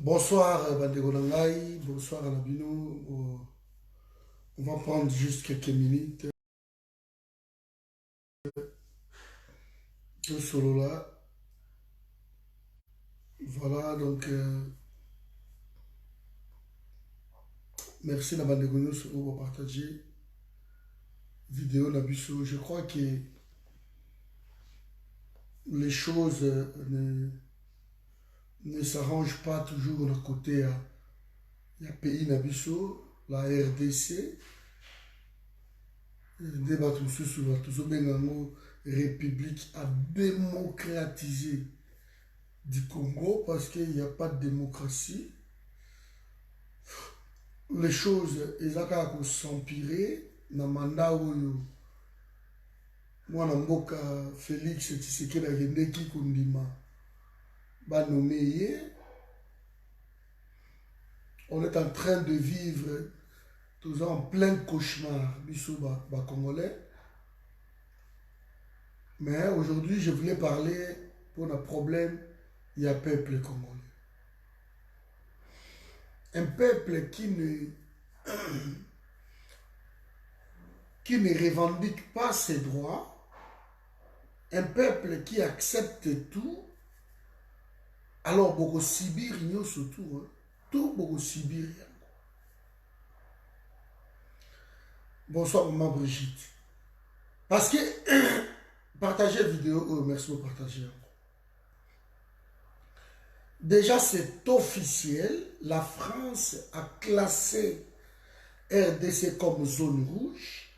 Bonsoir, Bandego Nangai. Bonsoir, Anabino. On va prendre juste quelques minutes. Tout solo là. Voilà, donc, merci, la Bandego Nous, pour partager vidéo Nabiso. Je crois que les choses ne s'arrangent pas toujours d'un côté. Il y a pays Nabiso, la RDC, débat tout sur la République à démocratiser du Congo parce qu'il n'y a pas de démocratie. Les choses, elles ont s'empirer dans le mandat où moi, Mboka Félix Tshisekedi Agendeki Kundima va nommer. On est en train de vivre toujours en plein cauchemar du Congolais. Mais aujourd'hui, je voulais parler pour un problème, il y a un peuple congolais. Un peuple qui ne revendique pas ses droits, un peuple qui accepte tout, alors beaucoup Sibir, il surtout, hein, tout beaucoup Sibir. Bonsoir, maman Brigitte. Parce que, partagez la vidéo, merci pour partager. Déjà, c'est officiel, la France a classé RDC comme zone rouge.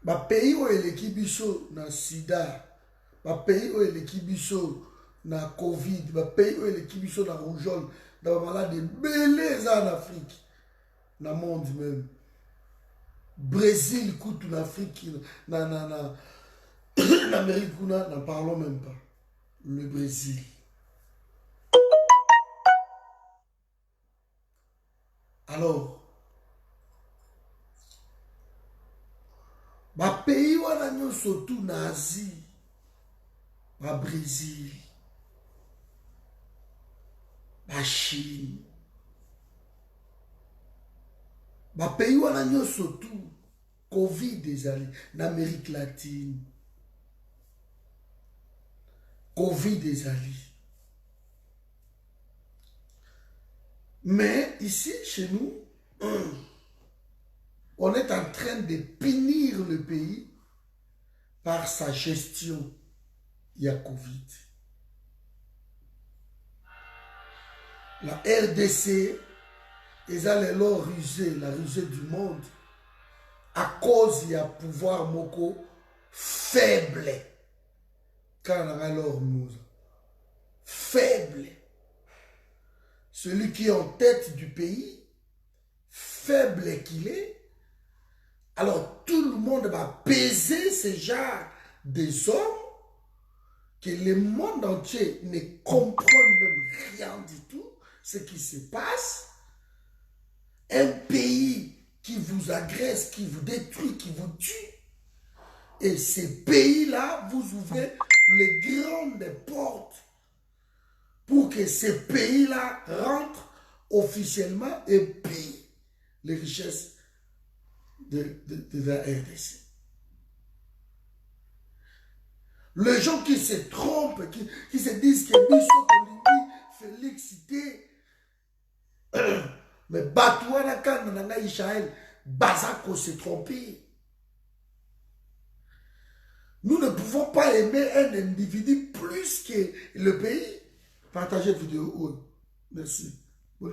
Le pays où il est kibiso na sida, le pays où il est kibiso na Covid, le pays où il est kibiso na rougeole, dans la maladie belés en Afrique, dans le monde même. Brésil, coûte en Afrique, en Amérique, n'en parlons même pas. Le Brésil. Alors, le pays où on a surtout en Asie, le Brésil, la Chine, le pays où on a surtout Covid des alliés, en Amérique latine, Covid des alliés. Mais ici, chez nous, on est en train de punir le pays par sa gestion. Il y a Covid. La RDC, ils ont leur rusé, la rusée du monde, à cause il y a pouvoir moko faible. Quand on a leur nous, faible. Celui qui est en tête du pays, faible qu'il est, alors tout le monde va peser ce genre des hommes que le monde entier ne comprend même rien du tout, ce qui se passe. Un pays qui vous agresse, qui vous détruit, qui vous tue. Et ces pays-là, vous ouvrez les grandes portes pour que ces pays-là rentrent officiellement et pillent les richesses de la RDC. Les gens qui se trompent, qui se disent que Bissot Olimbi, Félix Cité, mais Batouana Kanana Ishaël, Bazako s'est trompé. Nous ne pouvons pas aimer un individu plus que le pays. Partagez la vidéo. Merci. Nous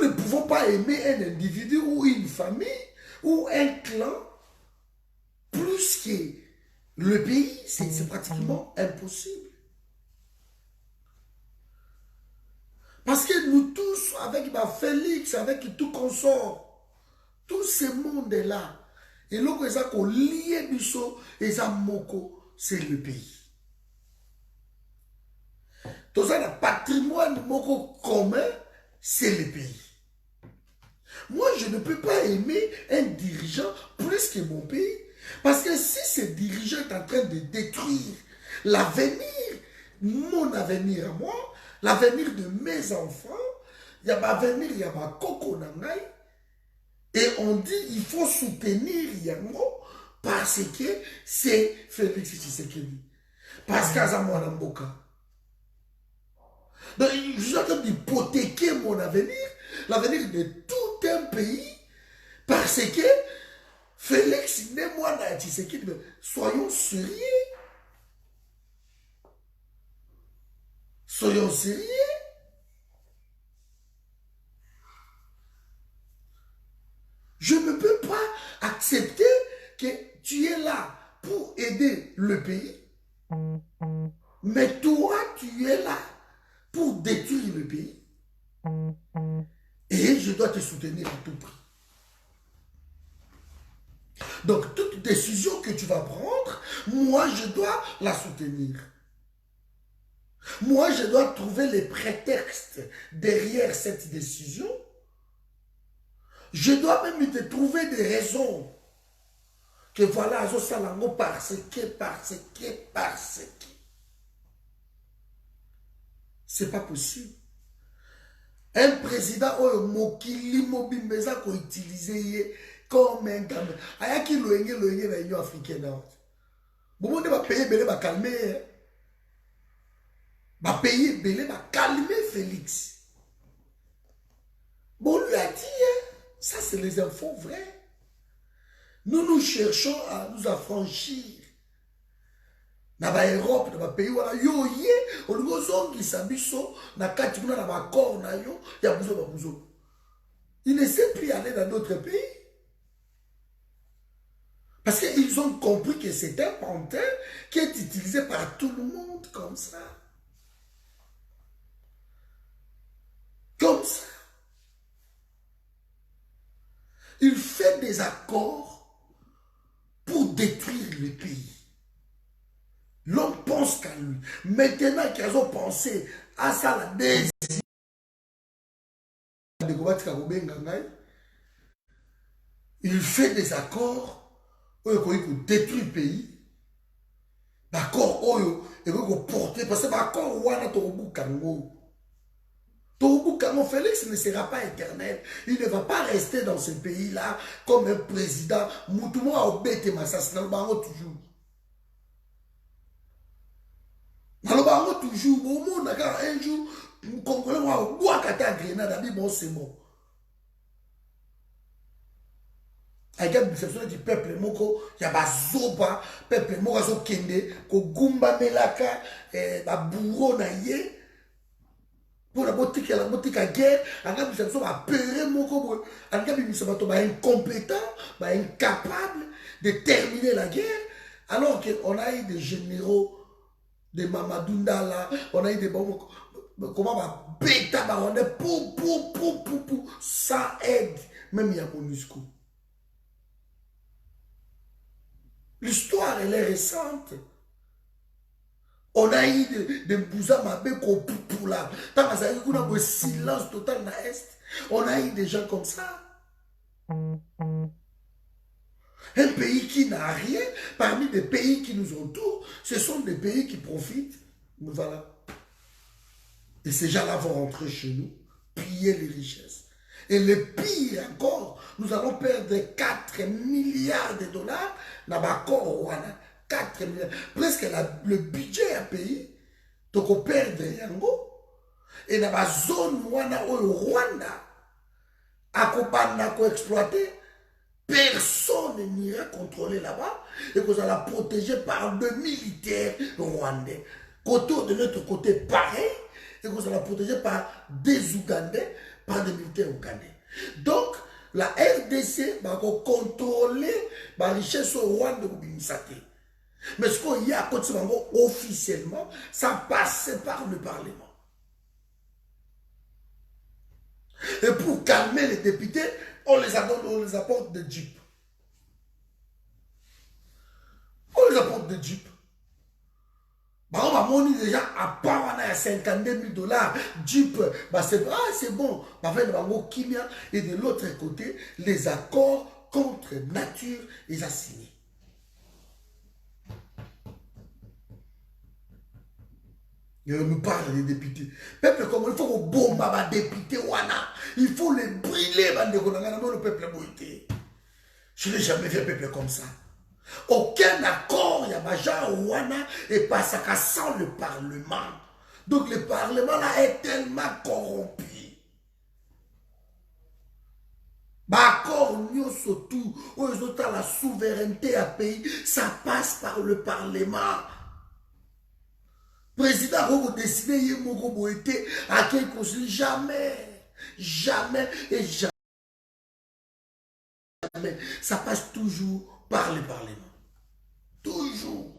ne pouvons pas aimer un individu ou une famille ou un clan plus que le pays. C'est pratiquement impossible. Parce que nous tous, avec Félix, avec tout consort, tout ce monde-là, et là, ils ont lié biso, ils ont moko, c'est le pays. Tout ça, le patrimoine moko commun, c'est le pays. Moi, je ne peux pas aimer un dirigeant plus que mon pays, Parce que si ce dirigeant est en train de détruire l'avenir, mon avenir à moi, l'avenir de mes enfants, il y a ma avenir, il y a ma coco nangai, et on dit il faut soutenir Yango parce que c'est Félix Tshisekedi. Parce qu'à Zamora Mboka. Donc, je suis en train d'hypothéquer mon avenir, l'avenir de tout un pays, parce que Félix n'est moi Tshisekedi. Soyons sérieux. Soyons sérieux. Je ne peux pas accepter que tu es là pour aider le pays, mais toi, tu es là pour détruire le pays. Et je dois te soutenir à tout prix. Donc, toute décision que tu vas prendre, moi, je dois la soutenir. Moi, je dois trouver les prétextes derrière cette décision. Je dois même te trouver des raisons. Que voilà, parce que. C'est pas possible. Un président, Mokili Mobimbeza, qu'on utilisé comme un gamin. Ayaki loenge dans l'Union africaine. Bon, on va payer, on va calmer. Va payer, on va calmer Félix. Bon, on lui a dit, ça c'est les infos vraies. Nous cherchons à nous affranchir. Dans l'Europe, dans les pays, voilà, yo yé, on nous zongi sabiso, na kati kuna na bakor na yo, ya buzo. Il ne sait plus aller dans d'autres pays. Parce qu'ils ont compris que c'est un pantin qui est utilisé par tout le monde comme ça. Comme ça. Il fait des accords pour détruire le pays. L'homme pense qu'à lui. Maintenant qu'ils ont pensé à ça, la désir de il fait des accords pour détruire le pays. D'accord, il faut porter, parce que l'accord, Félix ne sera pas éternel. Il ne va pas rester dans ce pays-là comme un président. Moutouma a obété Massassin, toujours. Alors, toujours, au monde, un jour, le Congolais va boire à Grenade, bon, c'est bon. Avec la déception du peuple, il y a des zoba, peuple, il y a des Gumba Melaka, des bourreaux, pour la boutique à guerre, il y a des gens qui ont peur, il y a des incompétents, incapables de terminer la guerre, alors qu'on a eu des généraux. De Mamadunda là, on a eu des bons, comment va bêta, on est pou, ça aide, même il y a MONUSCO. L'histoire, elle est récente. On a eu des Bouza Mabé pour là. Tant qu'on a un silence total dans l'Est, on a eu des gens comme ça. Un pays qui n'a rien, parmi des pays qui nous entourent, ce sont des pays qui profitent. Voilà. Et ces gens-là vont rentrer chez nous, piller les richesses. Et le pire encore, nous allons perdre 4 milliards de dollars dans le 4 milliards. Presque le budget à pays, donc on perd Yango. Et dans la zone au Rwanda, à exploiter. Personne n'ira contrôler là-bas et que ça la protéger par des militaires rwandais. Côté de notre côté, pareil, et que ça la protéger par des Ougandais, par des militaires ougandais. Donc, la RDC va contrôler la richesse au Rwanda de Bimisate. Mais ce qu'il y a à côté officiellement, ça passe par le Parlement. Et pour calmer les députés, on les apporte des jeeps. On les apporte des jeeps. On va monter déjà à part à 52 000 dollars. Jeep, c'est bon. Et de l'autre côté, les accords contre nature, ils ont signé. Et on nous parle des députés. Peuple comme il faut qu'on bombe à député wana. Il faut les brûler dans le peuple boité. Je n'ai jamais vu un peuple comme ça. Aucun accord, il y a Baja wana et pas ça sans le Parlement. Donc le Parlement là est tellement corrompu. Accord surtout, aux autres la souveraineté à pays, ça passe par le Parlement. Président, vous décidez, il y a à quel conseil, jamais, jamais et jamais. Ça passe toujours par le Parlement. Toujours.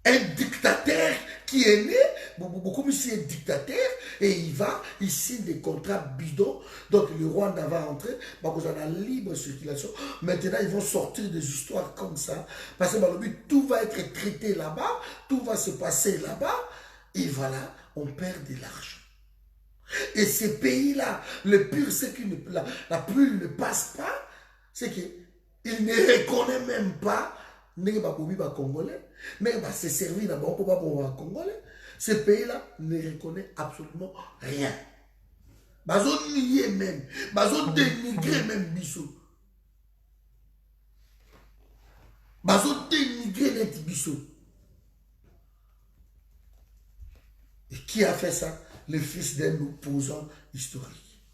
Un dictateur qui est né, beaucoup ici est dictateur, et il va, il signe des contrats bidons. Donc le Rwanda va entrer, parce qu'on a libre circulation. Maintenant, ils vont sortir des histoires comme ça. Parce que dans le but, tout va être traité là-bas, tout va se passer là-bas, et voilà, on perd de l'argent. Et ces pays-là, le pire, c'est que la pluie ne passe pas, c'est qu'ils ne reconnaissent même pas les Congolais, mais se servir d'abord pour les Congolais. Ces pays-là ne reconnaissent absolument rien. Ils ont nié même, ils ont dénigré même Bissot. Ils ont dénigré les Bissot. Et qui a fait ça? Le fils d'un opposant historique.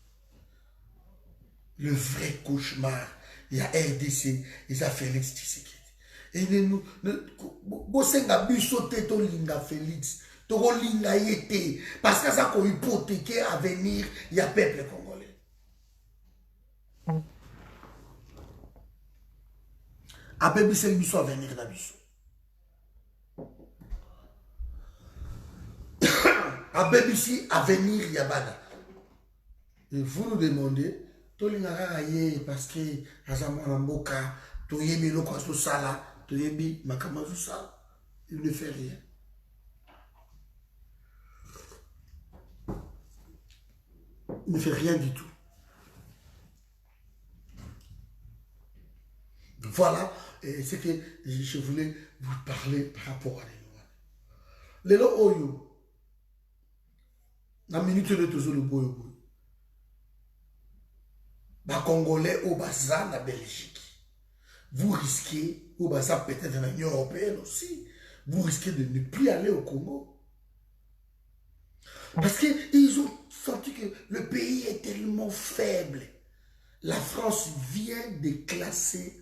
Le vrai cauchemar. Il y a RDC, il y a Félix Tshisekedi. Et nous, bosenga biso te to linga Félix, to linga yete, parce que ça ko hypothéquer avenir, il y a peuple congolais. Après biso biso avenir na biso. Après biso avenir yabana. Et vous nous demandez, to linga raye parce que azamana mboka, to yebi loko so sala. Il ne fait rien. Il ne fait rien du tout. Voilà ce que je voulais vous parler par rapport à les lois. Les lois oyo. La minute de toujours le boyo. Les Congolais au Baza, la Belgique. Vous risquez, ou ça peut-être dans l'Union européenne aussi, vous risquez de ne plus aller au Congo. Parce qu'ils ont senti que le pays est tellement faible. La France vient de classer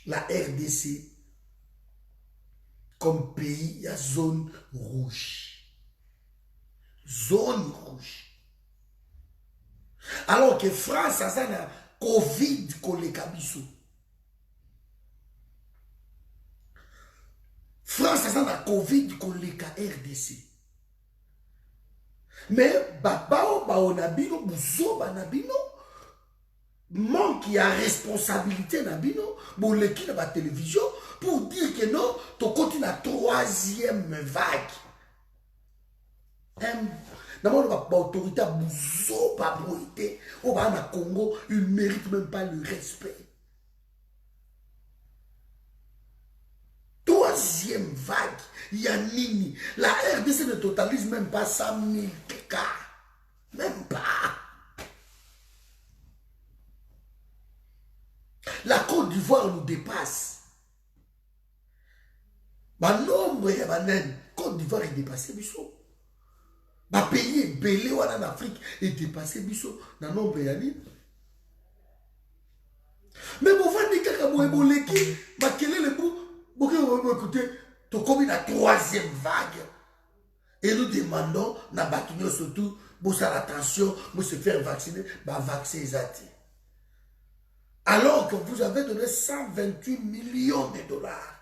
la RDC comme pays à zone rouge. Zone rouge. Alors que France a ça Covid collé kabiso. France a la Covid collé ka RDC. Mais babao baonabino buzo banabino manque ya responsabilité nabino bon l'équipe de la télévision pour dire que non tu continues la troisième vague. D'abord l'autorité buzo babouité au bana Congo, il ne mérite même pas le respect. Troisième vague, il y a Nini. La RDC ne totalise même pas 100 000 cas. Même pas. La Côte d'Ivoire nous dépasse. Le nombre de Côte d'Ivoire est dépassé. Le pays belé en Afrique est dépassé dans le nombre d'années. Mais vous voyez que vous avez quel est le bout. Écoutez, tu comme la troisième vague. Et nous demandons, surtout, pour faire attention, pour se faire vacciner, vacciner Zati. Alors que vous avez donné 128 millions de dollars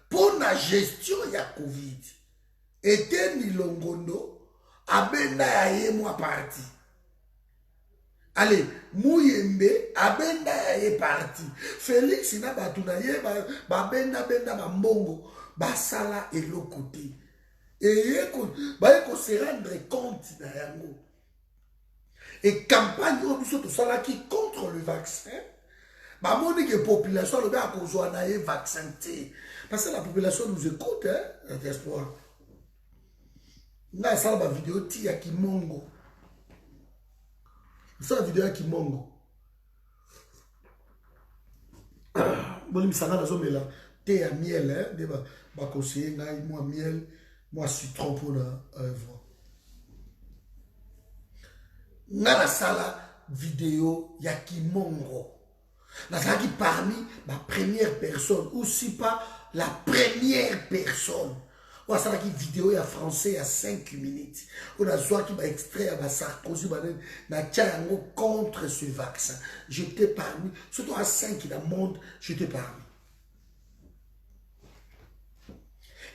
pour la gestion de la Covid. Et Teni Longondo, Abenda Yaye moi parti. Allez, Mouyembe, Abenda Yaye parti. Félix na batunaye, Babenda Benda Bambongo, Basala et l'autre côté. Et il faut se rendre compte et campagne tout ça qui contre le vaccin. Bah, mon que la population, le gars, a un vaccin. Parce que la population nous écoute, hein, d'espoir. Là, ça, la vidéo, il y a qui mongo. Ça, la vidéo, il y a qui mongo. Bon, il me semble que là, thé à miel, hein, bah, conseiller, moi, miel, moi, citron pour la voix. Dans la salle vidéo, il y a qui mongo. Dans la qui parmi ma première personne, ou si pas la première personne. On a ça qui vidéo il y a français il y a 5 minutes. On a soit qui va extrait à Sarkozy na tchango contre ce vaccin. J'étais parmi, surtout à 5 dans le monde, j'étais parmi.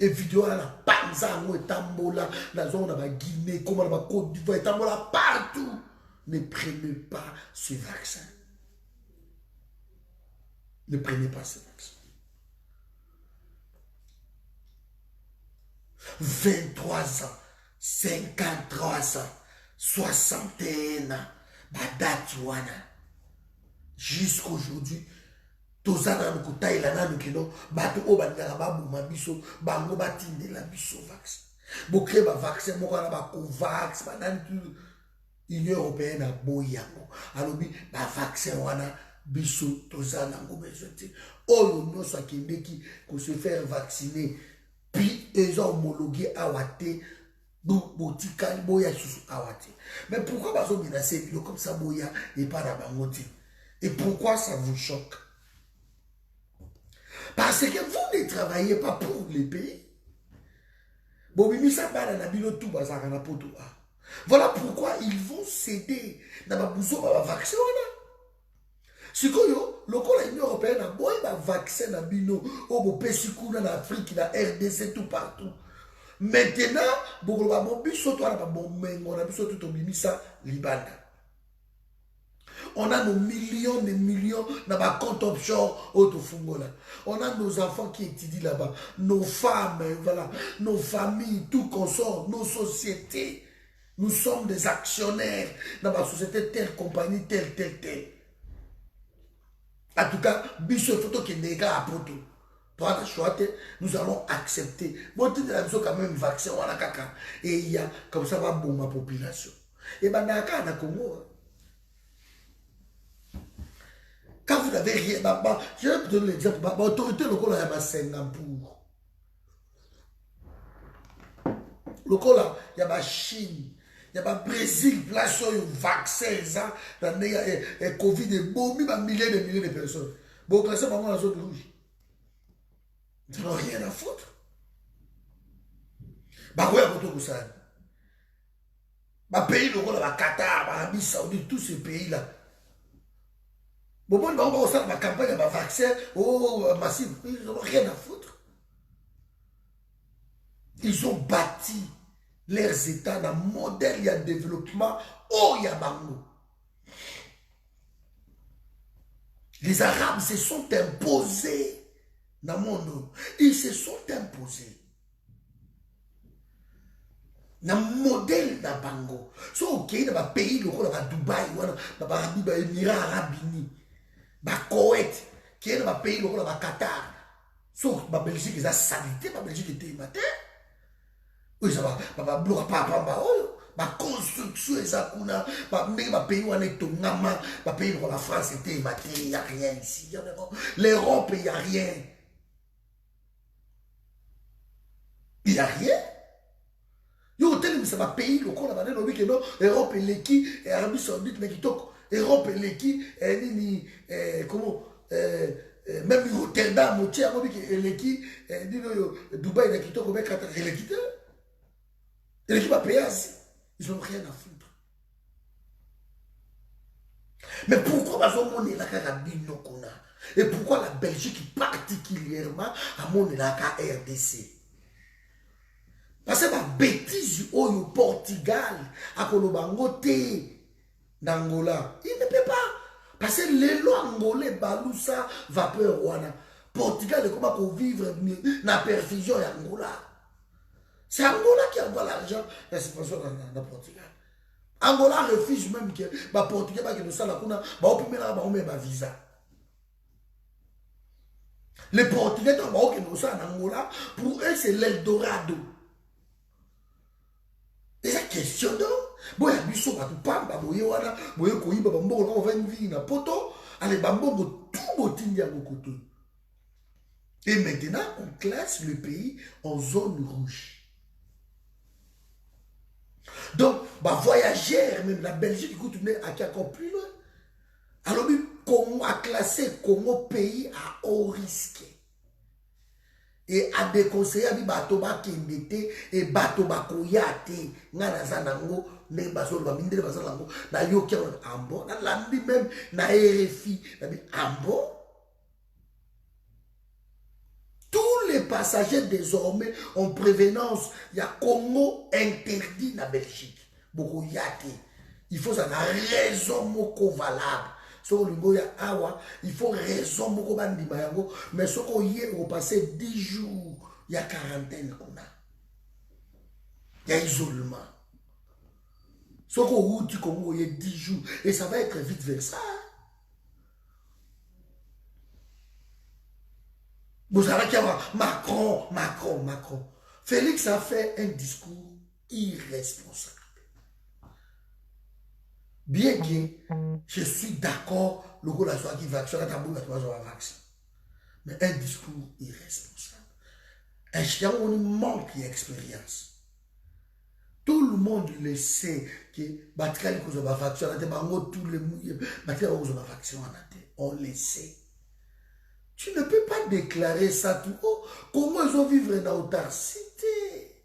Et vidéo à la Panza, et Tambola, la zone de la Guinée, comme la Côte d'Ivoire, Tambola partout. Ne prenez pas ce vaccin. Ne prenez pas ce vaccin. 23 ans, 53 ans, 61 ans, Badatuana. Jusqu'aujourd'hui, tozana no kutaila na nukino, bato obandela babuma biso, bango batinde la biso vaccin. Bokre ba vaccin moko na ba Covax, banani tu Union européenne a boyango. Alobi ba vaccin wana biso tozana ngo besoin. Oyo nyoso akendeki ko se faire vacciner. Puis ils ont homologué à Wate, Botika, Boya, à Wate. Mais pourquoi ils ont menacé comme ça, Boya, et pas la Bangote? Et pourquoi ça vous choque? Parce que vous ne travaillez pas pour les pays. Voilà pourquoi ils vont céder dans ma bouson à vaccin. Si l'Union européenne a beau vaccin na bino, au Pessikuna, en Afrique, en RDC, tout partout. Maintenant, on a nos millions de millions dans ma compte offshore au Tofungola. On a nos enfants qui étudient là-bas, nos femmes, voilà, nos familles, tout consort, nos sociétés. Nous sommes des actionnaires dans ma société, telle compagnie, telle. En tout cas, biso photo qui n'est pas à poto. Toi, nous allons accepter. Bon, tu as quand même vaccin, on a caca. Et il y a comme ça va bon ma population. Et ben, dans le Congo, quand vous n'avez rien, je vais vous donner l'exemple. L'autorité locale à Singapour. Local, il y a la Chine. Il y a le Brésil, place où il y a vaccin, et Covid, et bon, il y a milliers de personnes. Bon, classé par moi dans la zone rouge. Ils n'ont rien à foutre. Bah, ouais, pour ça. Bah, pays, le Qatar, l'Arabie Saoudite, tous ces pays-là. Bon, on va faire ma campagne, ma vaccin, massif. Ils n'ont rien à foutre. Ils ont bâti leurs États dans le modèle de développement au Yabango. Les Arabes se sont imposés dans le monde. Ils se sont imposés. Dans le modèle d'Abango. C'est ok, dans le pays, dans le Dubaï, dans les Émirats Arabes Unis, dans le Koweït, qui est dans le pays, dans le Qatar. Sauf la Belgique, ils ont salité, la Belgique était matin. Oui, ça va, ma construction, ça, ma pays où on est au Nama, ma pays où la France était maté, il n'y a rien ici. L'Europe, il n'y a rien. Il n'y a rien. Yo, c'est ma pays, le corps, l'Europe et l'équipe, et Arabie Saoudite, mais qui toque. Europe et l'équipe, comment, même Rotterdam, l'équipe, Dubaï, qui toque, et l'équipe. Et l'équipe a payé assez. Ils n'ont rien à foutre. Mais pourquoi on est là et pourquoi la Belgique particulièrement a mon là RDC? Parce que la bêtise au Portugal, à Kolobango, d'Angola, il ne peut pas. Parce que les lois angolais, Baloussa, vapeur, Wana. Portugal est comment vivre dans la perfusion d'Angola. C'est Angola qui envoie l'argent la subvention dans le Portugal. Angola refuse même que le Portugal va nous faire un visa. Les Portugais, en Angola, pour eux, c'est l'Eldorado. Et la question de, bon, il y a biso, bah, tout pamba, boye wana, boye koyi, bah, bambo, on va une vie, na poto, allez, bambo, tout botindi à côté. Et maintenant, on classe le pays en zone rouge. Donc, bah, voyageurs, même la Belgique, écoute, à qui encore plus loin. Alors, Congo a classé Congo pays à haut risque. Et a déconseillé à Batoba Kembete et Batoba Koyate, Nanazanango, Nebazolo, Mindre Bazalango, na Yokia Ambo, na Landi même, na RFI, Ambo. Tous les passagers désormais en prévenance, il y a Congo interdit na Belgique. Beaucoup Yate. Il faut ça, la raison moko valable. Il faut raison beaucoup bandimayango, mais ce qu'on y est, on passe 10 jours, il y a quarantaine qu'on a. Il y a isolement. Ce qu'on dit Congo, il y a 10 jours, et ça va être vite vers ça. Vous savez qu'il y a Macron. Félix a fait un discours irresponsable. Bien que je suis d'accord, le gars la soit qui vaccine, mais un discours irresponsable. Un chien, on manque d'expérience. Tout le monde le sait que on le sait. Tu ne peux pas déclarer ça tout haut. Comment ils ont vivre dans l'autarcité?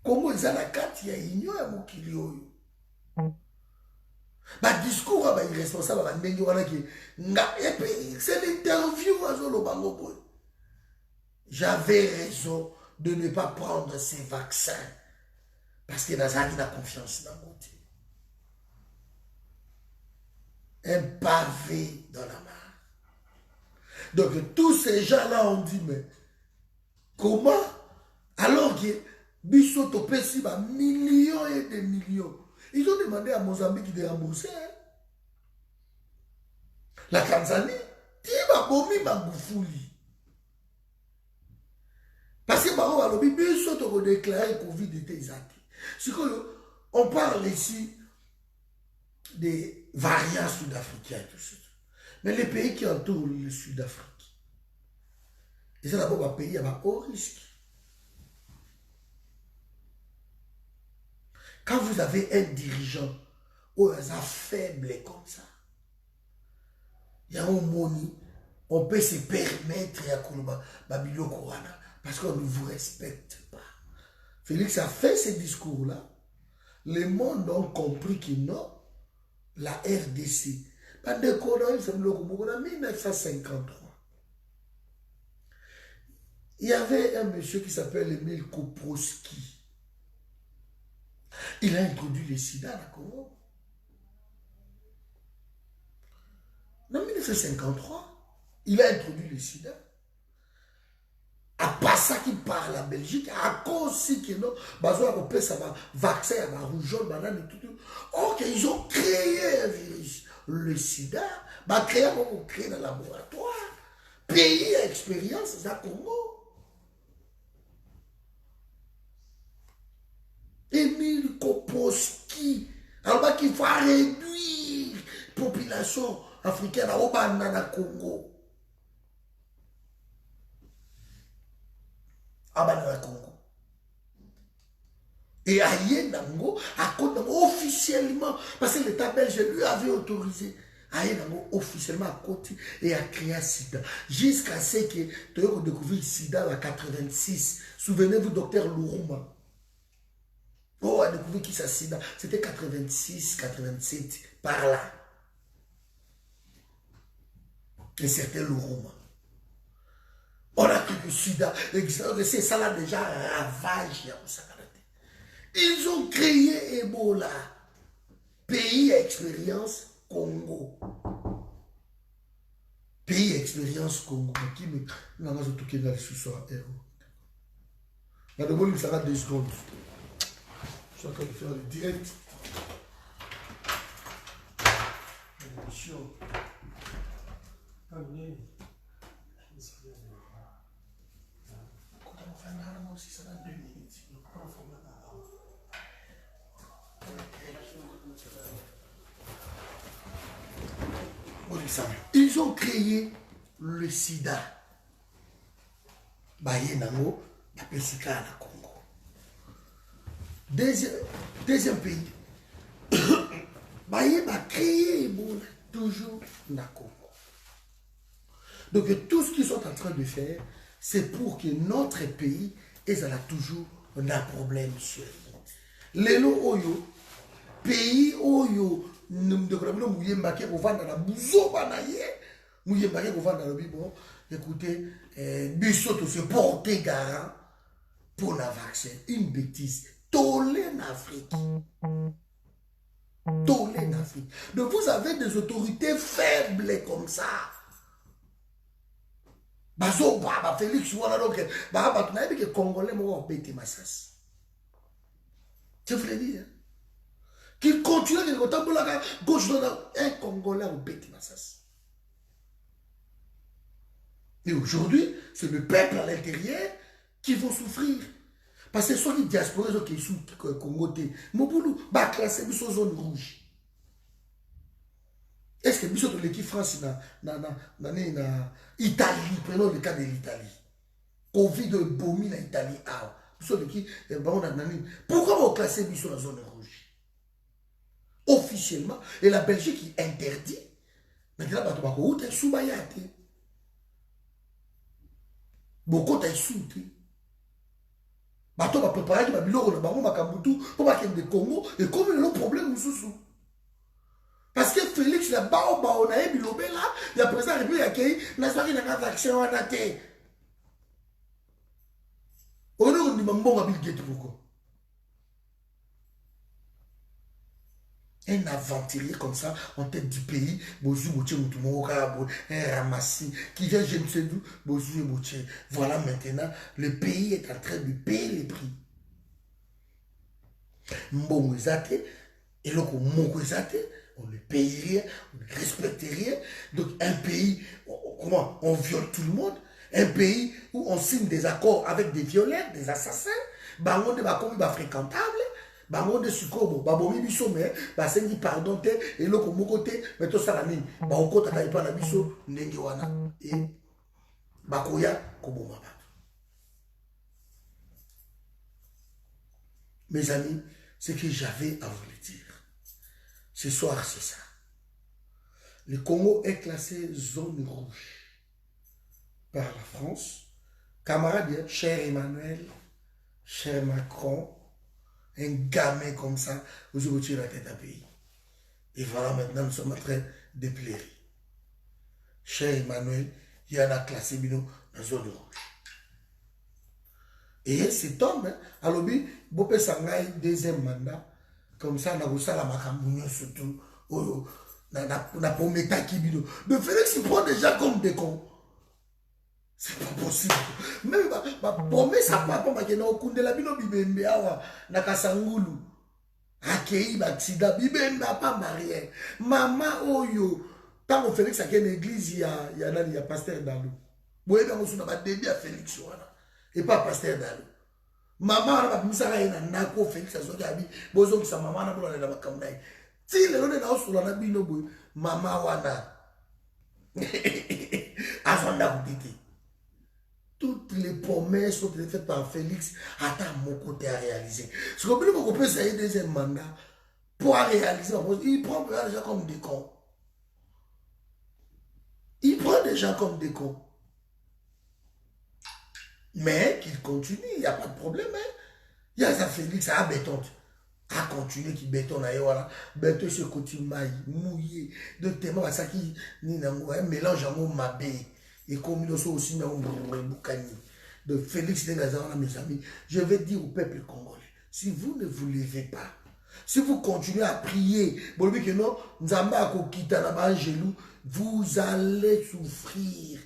Comment ils ont la carte, il y a ignoré à mon kilio. Bah discours irresponsable et puis c'est l'interview j'avais raison de ne pas prendre ces vaccins parce que Nazari n'a confiance dans mon Dieu. Un pavé dans la mare. Donc tous ces gens-là ont dit mais comment alors que Bissot au Pessi millions et des millions. Ils ont demandé à Mozambique de rembourser. La Tanzanie, Tiba Bomi Magufuli. Parce que Baro Alobi, Bissot a déclaré Covid était exact. On parle ici des variants sud-africains et tout ça. Mais les pays qui entourent le Sud-Afrique, et c'est d'abord un pays à haut risque. Quand vous avez un dirigeant ou un faible comme ça, il y a un moni, on peut se permettre à Koulouba, Babilo Korana, parce qu'on ne vous respecte pas. Félix a fait ce discours-là. Le monde a compris que non, la RDC, pas de Corona, c'est le en 1953. Il y avait un monsieur qui s'appelle Emile Koproski. Il a introduit le sida à la Congo. En 1953, il a introduit le sida. À part ça qui parle la Belgique, à cause aussi que non, ça va vaccin, ça va rougeole, banane et tout. Ok, ils ont créé un virus. Le sida, créé dans le laboratoire. Pays à expérience, dans le Congo. Emile Koproski, alors qu'il faut réduire la population africaine au Congo. Congo. Et à Yenango, officiellement, parce que l'État belge lui avait autorisé à Yenango officiellement à côté et à créer un sida. Jusqu'à ce que tu aies découvert le sida en 86. Souvenez-vous, docteur Lourouma. Oh, on a découvert qui ça sida. C'était 86, 87, par là. Et c'était Lourouma. On a cru que le sida, c'est ça là déjà ravage. Ils ont créé Ebola. Pays expérience Congo. Pays expérience Congo. Qui me n'a pas tout dans le sous-sol. Madame, il sera 2 secondes. Je suis en train de faire le direct. L'émission. Ah oui. Ils ont créé le sida. Baye nango, appelle Sika na Congo. Deuxième pays. Baye va créer toujours na Congo. Donc tout ce qu'ils sont en train de faire, c'est pour que notre pays ait toujours un problème sur lui. Lelo oyo, pays oyo, écoutez, Bissot se porter garant pour la vaccin. Une bêtise. Tolé en Afrique. Tolé en Afrique. Donc vous avez des autorités faibles comme ça. Bazo baba Félix wala donc baba tu n'as que Congolais mo bêter massas. Je vous l'ai dit. Qu'il continue de regarder pour la gauche un Congolais au bêter massas. Et aujourd'hui, c'est le peuple à l'intérieur qui vont souffrir. Parce que soit les diasporas qui sont Congo, Moboulou va classer sur zone rouge. Est-ce que nous l'équipe France na Italie, prenons le cas de l'Italie. Covid de Bomi en Italie. Pourquoi on classer sur la zone rouge? Officiellement, et la Belgique qui interdit. Maintenant, où est-ce que beaucoup de sous. Bato va préparer ma biloko na bango makambutu pour pas qu'il y ait des Congo et comme il y a un problème sous. Parce que Félix la bao na e bilobe là, il y a président République accueilli na soirée na vaccin wana té. On a dit mbonga Bill Gates pourquoi? Un aventurier comme ça en tête du pays, un ramassis qui vient je ne sais d'où, voilà maintenant, le pays est en train de payer les prix. Mbongo zate, et le moko zate, on ne paye rien, on ne respecte rien. Donc un pays, comment on viole tout le monde, un pays où on signe des accords avec des violeurs, des assassins, bango de bakomi ba fréquentable. Bango de sukobo babomi biso mais basengi pardon te et loko moko te mais to sala nini ba okota ta ipa na biso ndenge wana et bakoya koboma bato. Mes amis, ce que j'avais à vous le dire ce soir, c'est ça. Le Congo est classé zone rouge par la France. Camarades, cher Emmanuel, cher Macron, un gamin comme ça, vous avez tiré la tête à pays. Et voilà, maintenant, nous sommes en train de pleurer. Cher Emmanuel, il y en a classé dans la zone rouge. Et cet homme, à l'objet, Bopé Sangaï, deuxième mandat, comme ça, on a reçu la macambougne surtout, on a promis Takibino. De Félix, il prend des gens comme des cons. C'est pas possible. Même ma promesse à papa m'a dit non kunde la bino bibembe awa na kasangulu. Akei baksida bibembe pas marié. Maman oyo tant que Félix a une église il y a pasteur Dalou. Boye ba musuna ba début à Félix wana et pas pasteur Dalou. Maman na ba misaka ina nako Félix azoki abi bozo kisa maman na bola na bakamnai. Ti le lone na osula na bino boye maman wana. Azonda kutiti. Toutes les promesses sont faites par Félix, attends mon côté à réaliser. Ce qu'on peut faire, c'est un deuxième mandat pour réaliser. Il prend des gens comme des cons. Il prend des gens comme des cons. Mais qu'il continue, il n'y a pas de problème. Hein? Il y a ça Félix, ça béton. À continuer qui bétonne ailleurs, voilà. Béton ce côté maille, mouillé, de tellement ça qui mélange à mon mabé. Et comme nous sommes aussi dans Boukani, de Félix Nengazana, mes amis, je vais dire au peuple congolais, si vous ne vous levez pas, si vous continuez à prier, vous allez souffrir.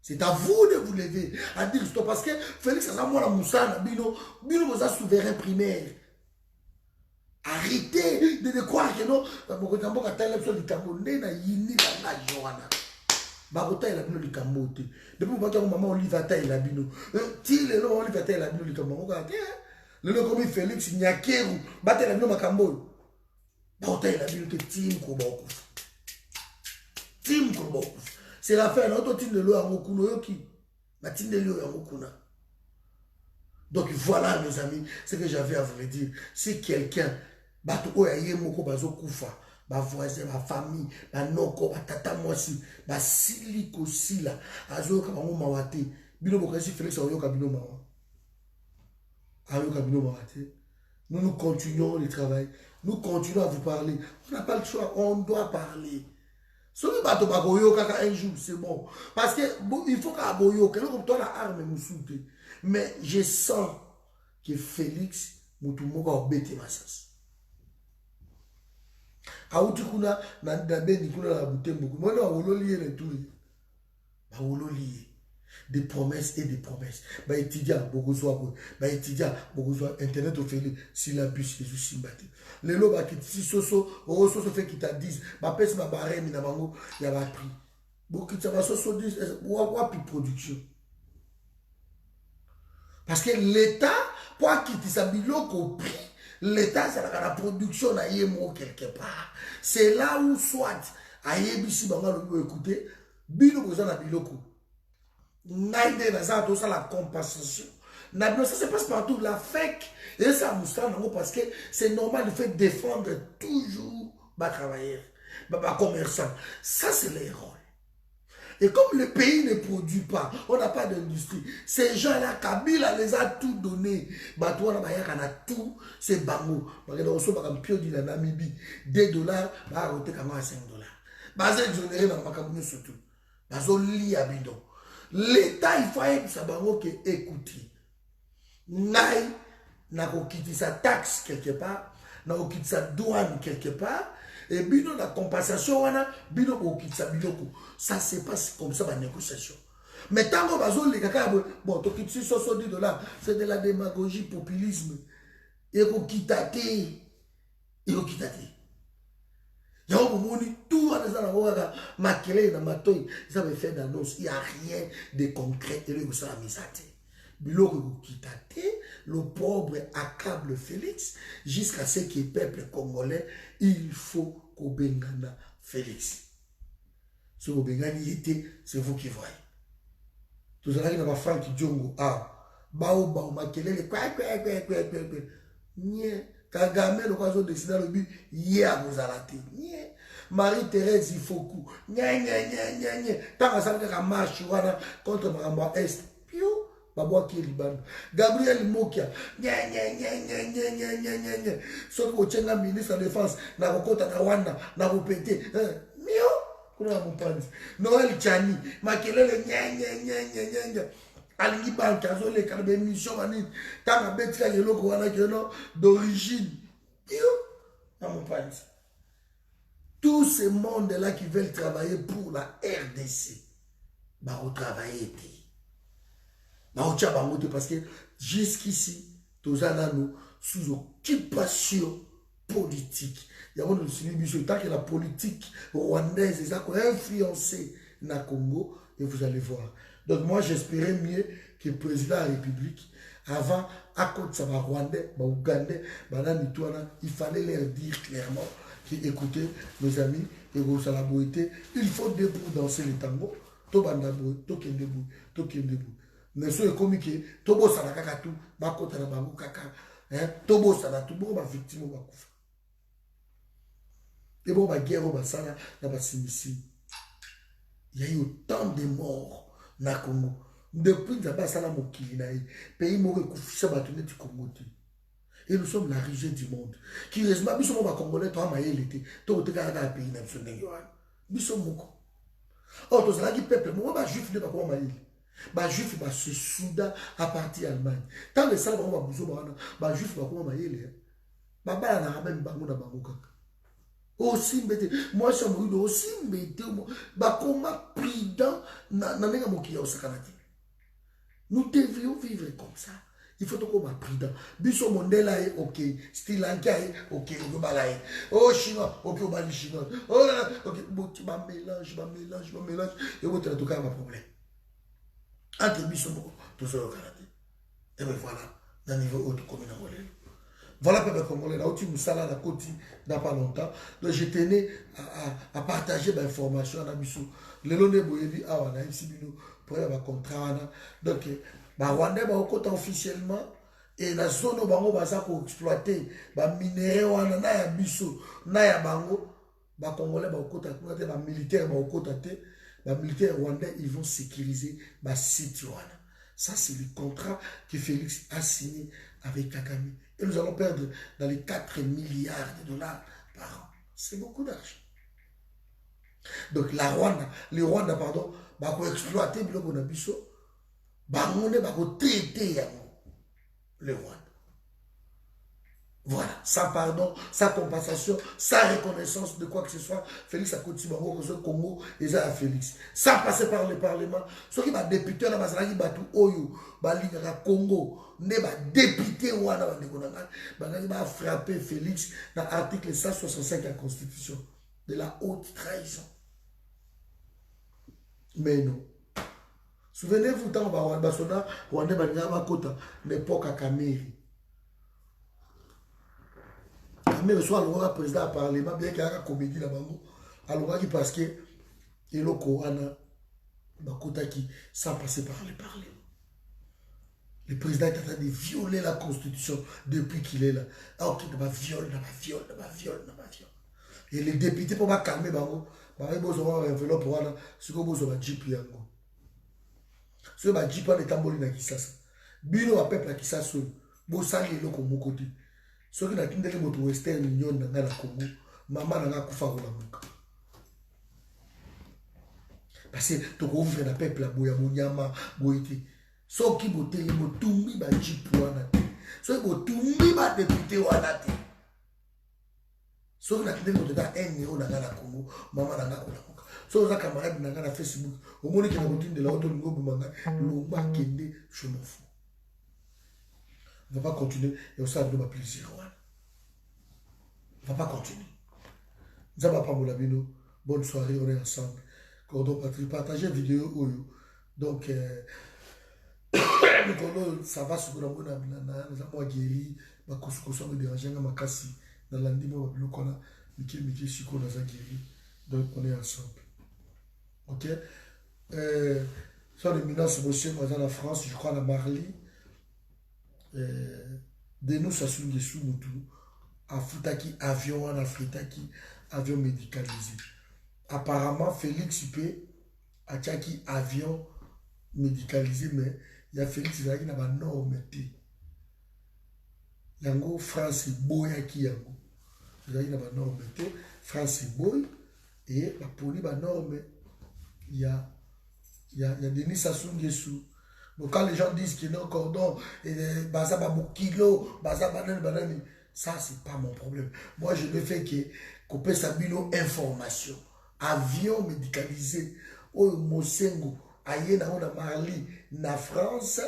C'est à vous de vous lever, à dire stop, parce que Félix Nengazana, Moussa, Bino, vous a souverain primaire. Arrêtez de croire que non. Mokotambo katala biso likambo nde na yini la joana. Bakota ela bino likambo te. Depuis que maman Olive ata ela bino. Ti le no Olive ata ela bino likambo ngoko te. Le no comme Félix Nyakeru bata ela bino makambo. Bakota ela bino te tim ko bokufa. Tim ko bokufa. C'est l'affaire notre tim de lo yangokuno yoki. Ma tim de lo yangokuna. Donc voilà mes amis, ce que j'avais à vous dire. Si quelqu'un bato oyaye moko bazo kufa, ba voisin, ba famille, ba noko, ba tata mwasi, ba sili kosila, azo ka bango mawate. Bino bokasi Félix ayoka bino mawa. Ayoka bino mawate. Nous continuons le travail. Nous continuons à vous parler. On n'a pas le choix, on doit parler. Celui bato bakoyoka un jour, c'est bon. Parce que bon, il faut qu'à boyoka, comme toi la arme moussoute. Mais je sens que Félix Moutoumouka a bêté ma sens. Aouti kuna na beni kuna la bouteille beaucoup. Moi non wololier les tout. Ba wololier des promesses et des promesses. Ba étudiant beaucoup soit ba étudiant beaucoup soit internet au fait syllabus les simbati. Les lots ba kiti soso soso fait qui t'a dit ba pèse ma barème na bango ya ba prix. Beaucoup ça va soso dit wa puis production. Parce que l'État, pour quitter sa biloko prix, l'État, c'est la production na yemo quelque part. C'est là où soit, ayebisi banga le écouter, biloko za na biloko. Naïde na za to ça la compensation. Na ça se passe partout, la FEC, et ça moustan parce que c'est normal de faire défendre toujours les travailleurs, les commerçants. Ça c'est les rôles. Et comme le pays ne produit pas, on n'a pas d'industrie. Ces gens-là, Kabila les a tout donné. Batouana Bayaka a tout, c'est bango. Parce que on se bat pio de la Namibie, $2, bah roté comme à $5. Bah c'est exonéré dans ma cabine surtout. Bah on lit à bidon. L'État, il faut que ça bango que écoutez. Naï, n'a pas quitté sa taxe quelque part, n'a pas quitté sa douane quelque part. Et bino la compensation wana bino ko kitsa biloko ça se passe comme ça la négociation mais tant que bazo les kaka bon to kitsi $70 c'est de la démagogie populisme et ko kitate yao moni tout à ça la waka makele na matoy ça me fait d'annonce il y a rien de concret et le ça la misate biloko ko kitate le pauvre accable Félix jusqu'à ce que le peuple congolais il faut qu'au Bengana Félix. Si au Bengani était, c'est vous qui voyez. Tout ça, il y a Franck Djongo. Ah, bao, makelele, quoi. Nye, Kagame, le oiseau de Sina, le but, hier, vous allez Nye, Marie-Thérèse Ifoku. Nye. Tant que ça veut dire marche, contre Maramba Est. Pio. Gabriel Mokia, sauf que tu es ministre de la Défense, na Rwanda, na Rwanda, mio, kuna mupandi. Noël Chani, makelele, Alingi Banka, Zole, Kalbe, mission, manit, Tama Betka, Yelo, Kouana, d'origine, mio, na mupandi. Tous ces mondes-là qui veulent travailler pour la RDC, bah, au travailler. Parce que jusqu'ici, tous nous sous occupation politique. Il y a tant que la politique rwandaise est influencée dans le Congo, et vous allez voir. Donc moi, j'espérais mieux que le président de la République, avant, à côté de ça, Rwandais, Ougandais, il fallait leur dire clairement que, écoutez, mes amis, et vous il faut debout danser le tango, mais ce comme que tobo sana kaka tout bakota na bango kaka tobo sana tout bon ba victime ba kufa et bon ba guerre ba sana na ba simisi il y a eu autant de morts na Congo depuis que ba sana mokili na pays mo kufisa ba tune du Congo et nous sommes la région du monde qui resma biso ba congolais to amayele te to te kaka pays na biso ndenge wana biso moko to zala ki peuple mo ba juif ne ba ko amayele. Les juifs se souda à partir d'Allemagne. Tant que ça, les juifs vont maïle. Baba na même bango na bango kaka. Aussi mbete, moi je suis aussi mbete, ba koma prudent na nenga moki ya osakanati. Nous devrions vivre comme ça. Il faut qu'on m'a prudent. Biso mondela ok. Sri Lanka ok. Oh chinois, ok, on va les chinois. Oh là, ok, bon, tu m'as mélange. Et vous te retrouves à ma problème. Entre biso tout ça au Canada. Et bien voilà, dans le niveau haut de commune à Molène. Voilà, peuple congolais, là où tu me salas la côte dans pas longtemps. Donc je tenais à partager l'information à Bissou. Le long de Boyebi, on a ici, pour avoir un contrat. Donc, Rwanda va au officiellement. Et la zone où on va exploiter, les minéraux, on a Bissou, na ya bango, les Congolais vont au les militaires vont au les militaires rwandais, ils vont sécuriser les sites. Ça, c'est le contrat que Félix a signé avec Kagame. Et nous allons perdre dans les 4 milliards de dollars par an. C'est beaucoup d'argent. Donc, le Rwanda, pardon, va exploiter le Bonabiso, va traiter le Rwanda. Voilà, sans pardon, sans compensation, sans reconnaissance de quoi que ce soit. Félix a continué au Congo et ça a Félix. Sans passer par le Parlement. Ce qui va député, là, il va tout Oyo, va Congo, ne va député ou va frapper Félix dans l'article 165 de la Constitution de la haute trahison. Mais non. Souvenez-vous, tant Rwanda va Kota, l'époque à Kameri. Mais soit le président a parlé, bien qu'il y ait une comédie là-bas, alors parce que il y a un sans passer par le Parlement. Le président est en train de violer la Constitution depuis qu'il est là. Ah ok, il y a un viol. Et les députés pour calmer, ils vont avoir un enveloppe pour aller sur le Jeep. Sur le Jeep, on est en train de faire ça. Bino a peuple qui s'assoit, bon ça il est comme mon côté. Ce qui n'a qu'une de les western union dans la Congo, maman n'a pas fait la parce que tu as fait la peuple à Boya Mounyama, Boïti. Ce qui botte les motumbi ba Jeep wana. Ce qui motumbi ba député wana te. Ce qui n'a qu'une de les 1 euro dans la Congo, maman n'a pas fait la Congo. Ce qui a camarade dans la Facebook, au moins qu'il a continué de la haute Congo, Boumanga, l'Omba Kende, je m'en fous. On ne va pas continuer et on s'en donne plaisir. On ne va pas continuer. Nous avons pas mon bonne soirée, on est ensemble. Cordon Patrie, partagez la vidéo. Donc, ça va sur le monde, nous avons guéri, nous avons dérangé, nous avons cassé. Dans l'année, nous avons guéri. Donc, on est ensemble. Ok? Sur l'éminence, monsieur, dans la France, je crois, à Marly. De nous ça sur les sous mutu à Futaki avion en Afrique avion médicalisé apparemment Félix peut a tchaki avion médicalisé mais il y a Félix qui n'a pas norme yango France boya qui yango il n'a pas norme France boy et la police ba norme il y a Denis Sassou Nguesso. Donc quand les gens disent qu'il y a un cordon, ça c'est pas mon problème. Moi je ne fais que couper sa bino information. Avion médicalisé, au Mosengo, aïe na Marly, na France,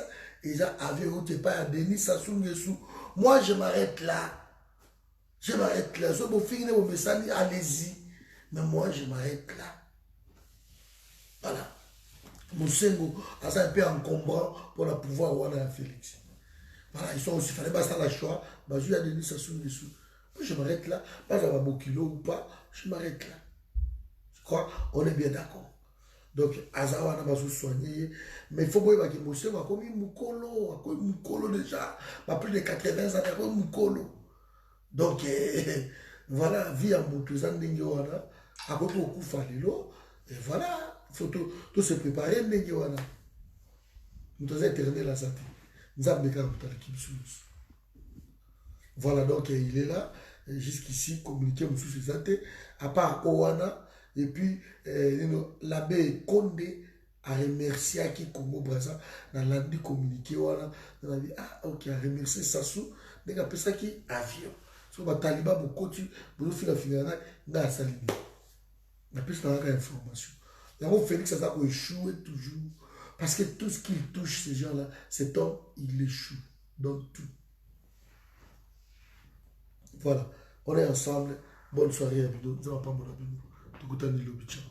et ça avion où pas à Denis Sassou Nguesso. Moi je m'arrête là. Je m'arrête là. Si vous finissez vos messages, allez-y. Mais moi je m'arrête là. Voilà. Mosengo a un peu encombrant pour le pouvoir ou à Félix. Voilà, ils sont aussi, il fallait pas ça la choix. Je vais donner ça sous les sous. Je m'arrête là, pas à un kilo ou pas, je m'arrête là. Je crois, on est bien d'accord. Donc, Azawa n'a pas soigné, mais il faut voir que Mosengo a commis Moukolo déjà, pas plus de 80 ans, il a commis Moukolo. Donc, voilà, vie en Moutouzan Ningoana, à côté au coup Falilo, et voilà. Il faut tout se préparer. Nous devons éterner la santé. Nous avons des voilà, donc il est là. Jusqu'ici, communiquer sous ses santé. À part Owana, et puis l'abbé Condé a remercié qui Congo Brazza dans l'année communiqué. On a dit, ah, ok, a remercié Sassou. Mais après ça, qui avion. Sur le Taliban, vous continuez, vous faites la finale, vous avez salé. Après, c'est une information. Félix a échoué toujours. Parce que tout ce qu'il touche, ces gens-là, cet homme, il échoue. dans tout. Voilà, on est ensemble. Bonne soirée à Bino. Nous n'avons pas mon abino. Tout le temps,